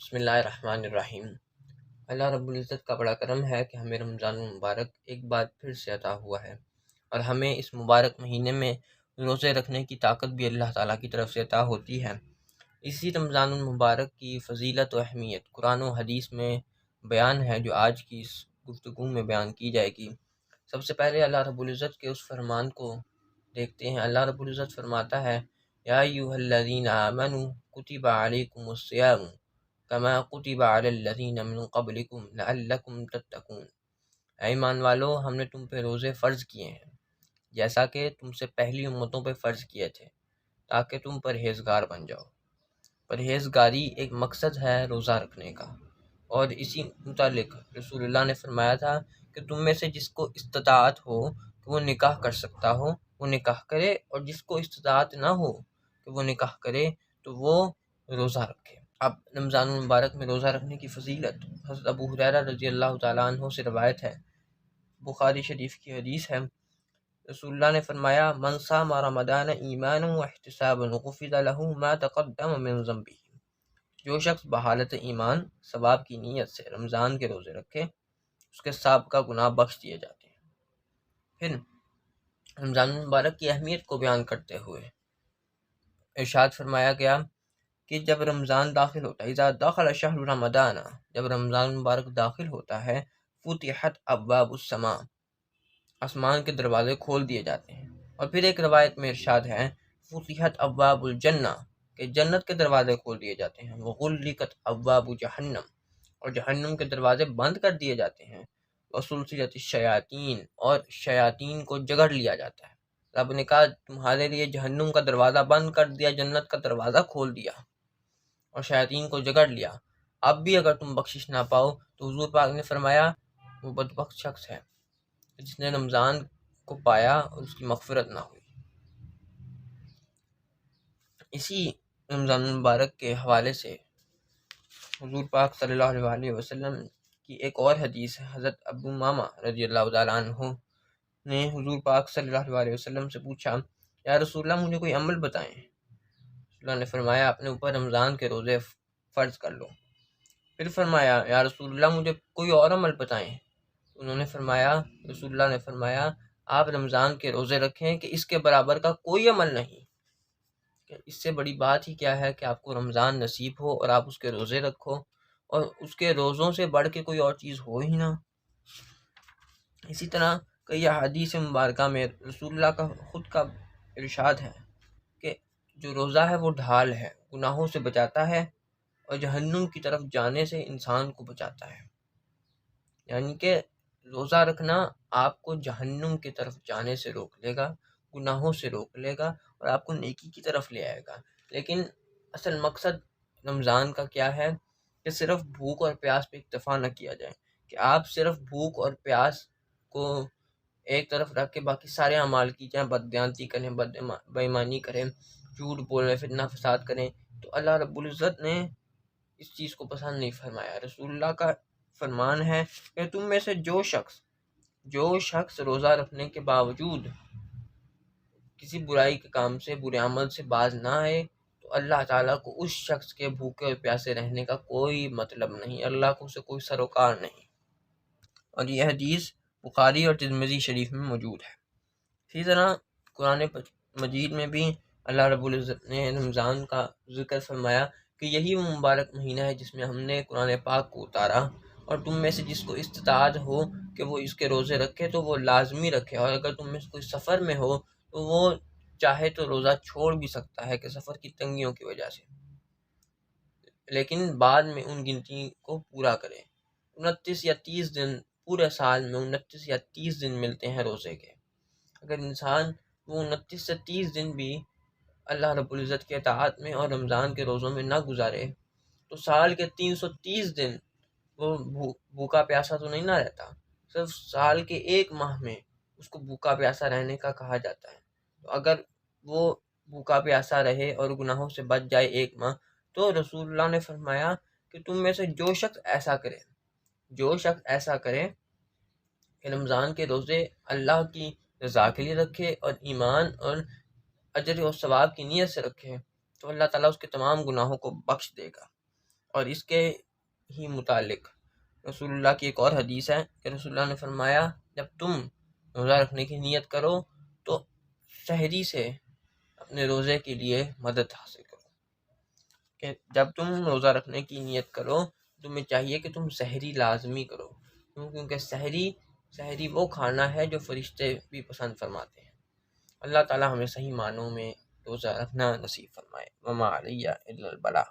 بسم اللہ الرحمن الرحیم۔ اللہ رب العزت کا بڑا کرم ہے کہ ہمیں رمضان المبارک ایک بار پھر سے عطا ہوا ہے، اور ہمیں اس مبارک مہینے میں روزے رکھنے کی طاقت بھی اللہ تعالیٰ کی طرف سے عطا ہوتی ہے۔ اسی رمضان المبارک کی فضیلت و اہمیت قرآن و حدیث میں بیان ہے، جو آج کی اس گفتگو میں بیان کی جائے گی۔ سب سے پہلے اللہ رب العزت کے اس فرمان کو دیکھتے ہیں۔ اللہ رب العزت فرماتا ہے، یا ایھا الذین آمنوا کتب علیکم الصیام کما کتب علی الذین من قبلکم لعلکم تتقون۔ اے ایمان والو، ہم نے تم پہ روزے فرض کیے ہیں جیسا کہ تم سے پہلی امتوں پہ فرض کیے تھے، تاکہ تم پرہیزگار بن جاؤ۔ پرہیزگاری ایک مقصد ہے روزہ رکھنے کا، اور اسی متعلق رسول اللہ نے فرمایا تھا کہ تم میں سے جس کو استطاعت ہو کہ وہ نکاح کر سکتا ہو وہ نکاح کرے، اور جس کو استطاعت نہ ہو کہ وہ نکاح کرے تو وہ روزہ رکھے۔ اب رمضان المبارک میں روزہ رکھنے کی فضیلت حضرت ابو ہریرہ رضی اللہ تعالیٰ عنہ سے روایت ہے، بخاری شریف کی حدیث ہے۔ رسول اللہ نے فرمایا، من صام رمضان ایمانا واحتسابا غفر له ما تقدم من ذنبه۔ جو شخص بحالت ایمان ثواب کی نیت سے رمضان کے روزے رکھے، اس کے سابقہ گناہ بخش دیے جاتے ہیں۔ پھر رمضان المبارک کی اہمیت کو بیان کرتے ہوئے ارشاد فرمایا گیا کہ جب رمضان داخل ہوتا ہے، اذا دخل شہر رمضان، جب رمضان مبارک داخل ہوتا ہے، فتحت ابواب السماء، آسمان کے دروازے کھول دیے جاتے ہیں۔ اور پھر ایک روایت میں ارشاد ہے، فتحت ابواب الجنہ، کہ جنت کے دروازے کھول دیے جاتے ہیں، وغلقت ابواب جہنم، اور جہنم کے دروازے بند کر دیے جاتے ہیں، وسلسلت الشیاطین، اور شیاطین کو جگڑ لیا جاتا ہے۔ رب نے کہا تمہارے لیے جہنم کا دروازہ بند کر دیا، جنت کا دروازہ کھول دیا اور شیاطین کو جگڑ لیا۔ اب بھی اگر تم بخشش نہ پاؤ تو حضور پاک نے فرمایا وہ بدبخت شخص ہے جس نے رمضان کو پایا اور اس کی مغفرت نہ ہوئی۔ اسی رمضان المبارک کے حوالے سے حضور پاک صلی اللہ علیہ وسلم کی ایک اور حدیث ہے۔ حضرت ابو امامہ رضی اللہ تعالیٰ عنہ نے حضور پاک صلی اللہ علیہ وسلم سے پوچھا، یا رسول اللہ مجھے کوئی عمل بتائیں۔ رسول اللہ نے فرمایا اپنے اوپر رمضان کے روزے فرض کر لو۔ پھر فرمایا یا رسول اللہ مجھے کوئی اور عمل بتائیں۔ انہوں نے فرمایا، رسول اللہ نے فرمایا آپ رمضان کے روزے رکھیں کہ اس کے برابر کا کوئی عمل نہیں، کہ اس سے بڑی بات ہی کیا ہے کہ آپ کو رمضان نصیب ہو اور آپ اس کے روزے رکھو، اور اس کے روزوں سے بڑھ کے کوئی اور چیز ہو ہی نہ۔ اسی طرح کئی احادیث مبارکہ میں رسول اللہ کا خود کا ارشاد ہے کہ جو روزہ ہے وہ ڈھال ہے، گناہوں سے بچاتا ہے اور جہنم کی طرف جانے سے انسان کو بچاتا ہے۔ یعنی کہ روزہ رکھنا آپ کو جہنم کی طرف جانے سے روک لے گا، گناہوں سے روک لے گا، اور آپ کو نیکی کی طرف لے آئے گا۔ لیکن اصل مقصد رمضان کا کیا ہے کہ صرف بھوک اور پیاس پہ اکتفا نہ کیا جائے، کہ آپ صرف بھوک اور پیاس کو ایک طرف رکھ کے باقی سارے اعمال کی جائیں، بددیانتی کریں، بے ایمانی کریں، جھوٹ بولیں، فتنہ فساد کریں، تو اللہ رب العزت نے اس چیز کو پسند نہیں فرمایا۔ رسول اللہ کا فرمان ہے کہ تم میں سے جو شخص روزہ رکھنے کے باوجود کسی برائی کے کام سے، برے عمل سے باز نہ آئے، تو اللہ تعالیٰ کو اس شخص کے بھوکے اور پیاسے رہنے کا کوئی مطلب نہیں، اللہ کو اسے کوئی سروکار نہیں۔ اور یہ حدیث بخاری اور ترمذی شریف میں موجود ہے۔ اسی طرح قرآن مجید میں بھی اللہ رب العزت نے رمضان کا ذکر فرمایا کہ یہی وہ مبارک مہینہ ہے جس میں ہم نے قرآن پاک کو اتارا، اور تم میں سے جس کو استطاعت ہو کہ وہ اس کے روزے رکھے تو وہ لازمی رکھے، اور اگر تم میں سے کوئی سفر میں ہو تو وہ چاہے تو روزہ چھوڑ بھی سکتا ہے کہ سفر کی تنگیوں کی وجہ سے، لیکن بعد میں ان گنتی کو پورا کرے۔ 29 یا 30 دن، پورے سال میں 29 یا 30 دن ملتے ہیں روزے کے۔ اگر انسان وہ 29 سے 30 دن بھی اللہ رب العزت کے اطاعت میں اور رمضان کے روزوں میں نہ گزارے تو سال کے 330 دن وہ بھوکا پیاسا تو نہیں نہ رہتا، صرف سال کے ایک ماہ میں اس کو بھوکا پیاسا رہنے کا کہا جاتا ہے۔ تو اگر وہ بھوکا پیاسا رہے اور گناہوں سے بچ جائے ایک ماہ، تو رسول اللہ نے فرمایا کہ تم میں سے جو شخص ایسا کرے کہ رمضان کے روزے اللہ کی رضا کے لیے رکھے اور ایمان اور اجر و ثواب کی نیت سے رکھے، تو اللہ تعالیٰ اس کے تمام گناہوں کو بخش دے گا۔ اور اس کے ہی متعلق رسول اللہ کی ایک اور حدیث ہے کہ رسول اللہ نے فرمایا جب تم روزہ رکھنے کی نیت کرو تو سحری سے اپنے روزے کے لیے مدد حاصل کرو، کہ جب تم روزہ رکھنے کی نیت کرو تمہیں چاہیے کہ تم سحری لازمی کرو، کیونکہ سحری وہ کھانا ہے جو فرشتے بھی پسند فرماتے ہیں۔ اللہ تعالی ہمیں صحیح معنوں میں روزہ رکھنا نصیب فرمائے۔ وما علیہ الا البلاغ۔